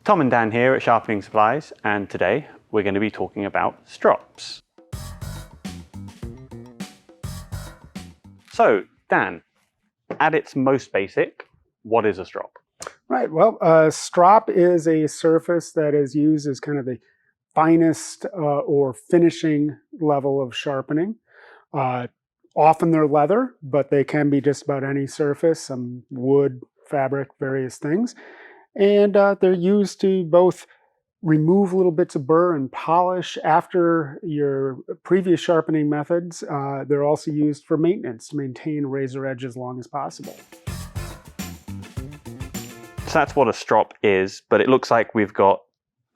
Tom and Dan here at Sharpening Supplies, and today we're going to be talking about strops. So, Dan, at its most basic, what is a strop? Right, well, a strop is a surface that is used as kind of the finest or finishing level of sharpening. Often they're leather, but they can be just about any surface, some wood, fabric, various things. And they're used to both remove little bits of burr and polish after your previous sharpening methods. They're also used for maintenance to maintain a razor edge as long as possible. So that's what a strop is, but it looks like we've got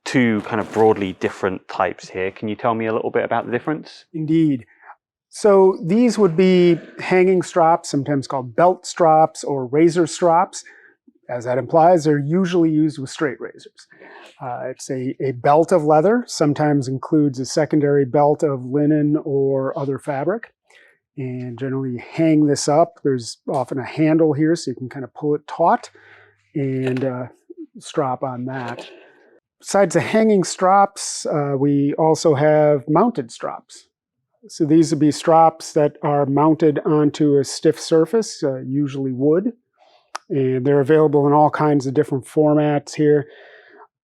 two kind of broadly different types here. Can you tell me a little bit about the difference? Indeed. So these would be hanging strops, sometimes called belt strops or razor strops. As that implies, they're usually used with straight razors. It's a belt of leather, sometimes includes a secondary belt of linen or other fabric. And generally you hang this up. There's often a handle here so you can kind of pull it taut and strop on that. Besides the hanging strops, we also have mounted strops. So these would be strops that are mounted onto a stiff surface, usually wood. And they're available in all kinds of different formats here.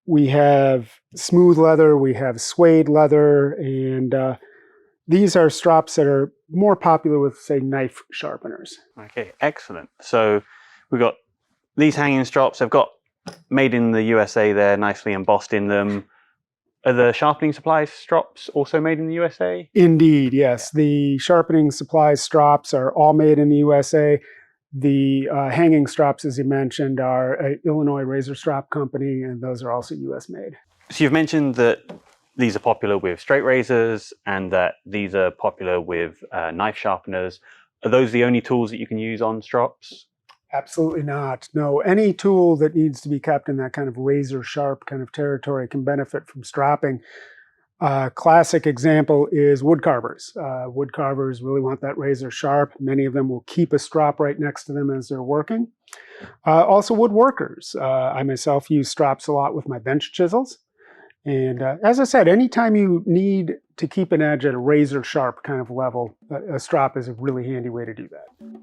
We have smooth leather, we have suede leather, and these are strops that are more popular with, say, knife sharpeners. Okay, excellent. So we've got these hanging strops. They've got made in the USA there, nicely embossed in them. Are the Sharpening Supplies strops also made in the USA? Indeed, yes. The Sharpening Supplies strops are all made in the USA. The hanging strops, as you mentioned, are an Illinois razor strop company, and those are also US made. So you've mentioned that these are popular with straight razors and that these are popular with knife sharpeners. Are those the only tools that you can use on strops? Absolutely not. No, any tool that needs to be kept in that kind of razor sharp kind of territory can benefit from stropping. Classic example is wood carvers. Wood carvers really want that razor sharp. Many of them will keep a strop right next to them as they're working. Also woodworkers. I myself use strops a lot with my bench chisels. And as I said, anytime you need to keep an edge at a razor sharp kind of level, a strop is a really handy way to do that.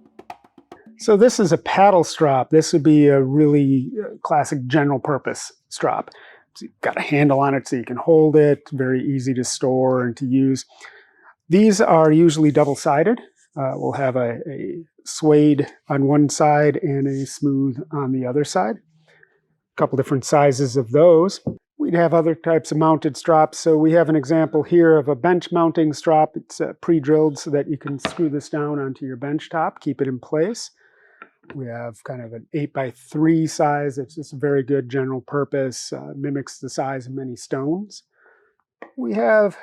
So this is a paddle strop. This would be a really classic general purpose strop. So you've got a handle on it so you can hold it, very easy to store and to use. These are usually double-sided. We'll have a suede on one side and a smooth on the other side. A couple different sizes of those. We'd have other types of mounted strops. So we have an example here of a bench mounting strop. It's pre-drilled so that you can screw this down onto your bench top, keep it in place. We have kind of an 8x3 size. It's just a very good general purpose, mimics the size of many stones. We have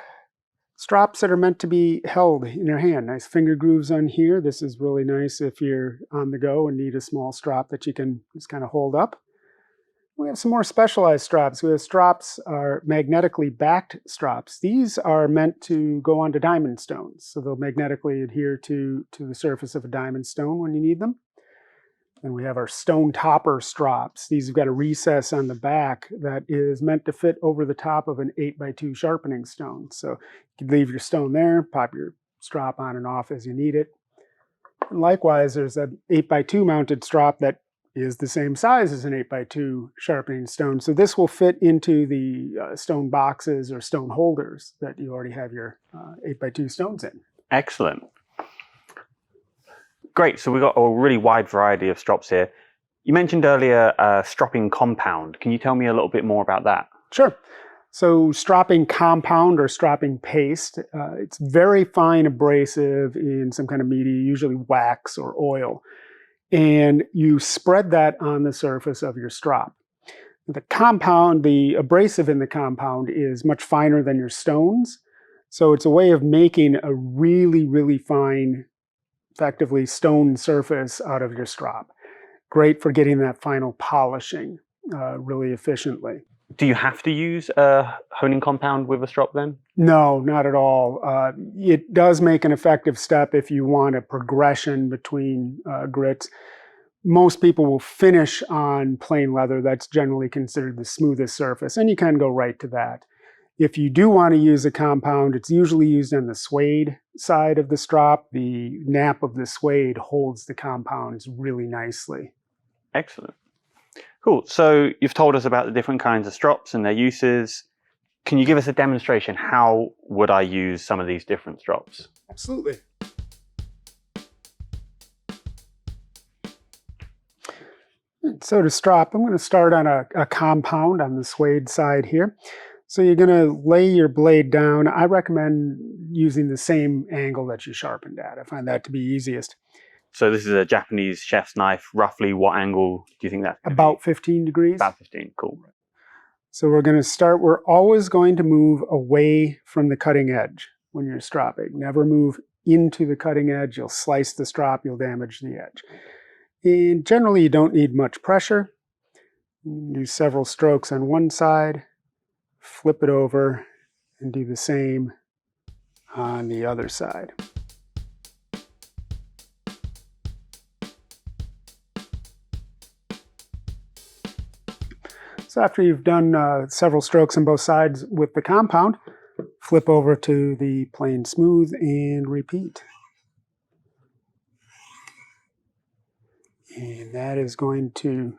strops that are meant to be held in your hand. Nice finger grooves on here. This is really nice if you're on the go and need a small strop that you can just kind of hold up. We have some more specialized strops. We have strops are magnetically backed strops. These are meant to go onto diamond stones. So they'll magnetically adhere to the surface of a diamond stone when you need them. And we have our stone topper strops. These have got a recess on the back that is meant to fit over the top of an 8x2 sharpening stone. So you can leave your stone there, pop your strop on and off as you need it. And likewise, there's an 8x2 mounted strop that is the same size as an 8x2 sharpening stone. So this will fit into the stone boxes or stone holders that you already have your 8x2 stones in. Excellent. Great, so we've got a really wide variety of strops here. You mentioned earlier stropping compound. Can you tell me a little bit more about that? Sure. So stropping compound or stropping paste, it's very fine abrasive in some kind of media, usually wax or oil. And you spread that on the surface of your strop. The compound, the abrasive in the compound is much finer than your stones. So it's a way of making a really, really fine, effectively stone surface out of your strop. Great for getting that final polishing really efficiently. Do you have to use a honing compound with a strop then? No, not at all. It does make an effective step if you want a progression between grits. most people will finish on plain leather. That's generally considered the smoothest surface, and you can go right to that. If you do want to use a compound, it's usually used on the suede side of the strop. The nap of the suede holds the compounds really nicely. Excellent. Cool. So you've told us about the different kinds of strops and their uses. Can you give us a demonstration? How would I use some of these different strops? Absolutely. So to strop, I'm going to start on a compound on the suede side here. So you're going to lay your blade down. I recommend using the same angle that you sharpened at. I find that to be easiest. So this is a Japanese chef's knife. Roughly what angle do you think that's going to be? About 15 degrees. About 15, cool. So we're going to start, we're always going to move away from the cutting edge when you're stropping. Never move into the cutting edge. You'll slice the strop, you'll damage the edge. And generally you don't need much pressure. You do several strokes on one side, flip it over, and do the same on the other side. So after you've done several strokes on both sides with the compound, flip over to the plain smooth and repeat. And that is going to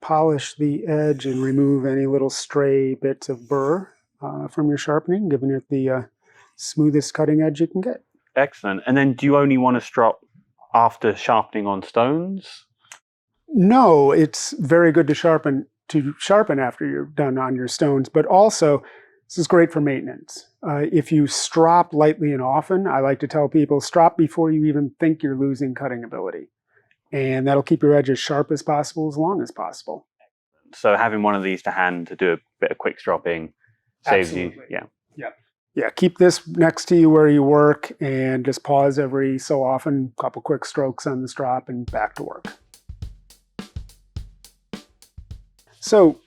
polish the edge and remove any little stray bits of burr from your sharpening, giving it the smoothest cutting edge you can get. Excellent. And then do you only want to strop after sharpening on stones? No, it's very good to sharpen after you're done on your stones, but also this is great for maintenance. If you strop lightly and often, I like to tell people strop before you even think you're losing cutting ability. And that'll keep your edge as sharp as possible, as long as possible. So having one of these to hand to do a bit of quick stropping saves Absolutely. you. Yeah. Yeah, keep this next to you where you work and just pause every so often, a couple quick strokes on the strop and back to work. So,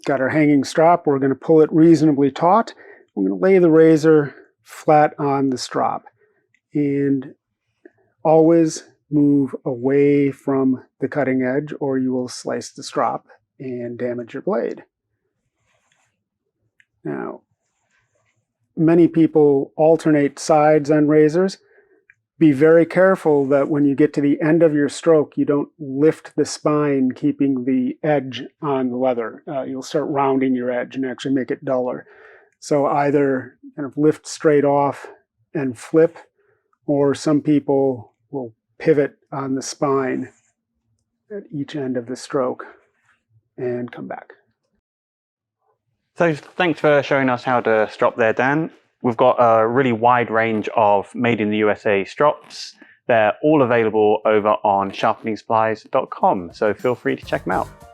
got our hanging strop. We're going to pull it reasonably taut. We're going to lay the razor flat on the strop and always move away from the cutting edge or you will slice the strop and damage your blade. Now, many people alternate sides on razors. Be very careful that when you get to the end of your stroke, you don't lift the spine, keeping the edge on the leather. You'll start rounding your edge and actually make it duller. So either kind of lift straight off and flip, or some people will pivot on the spine at each end of the stroke and come back. So thanks for showing us how to strop there, Dan. We've got a really wide range of made in the USA strops. They're all available over on sharpeningsupplies.com, so feel free to check them out.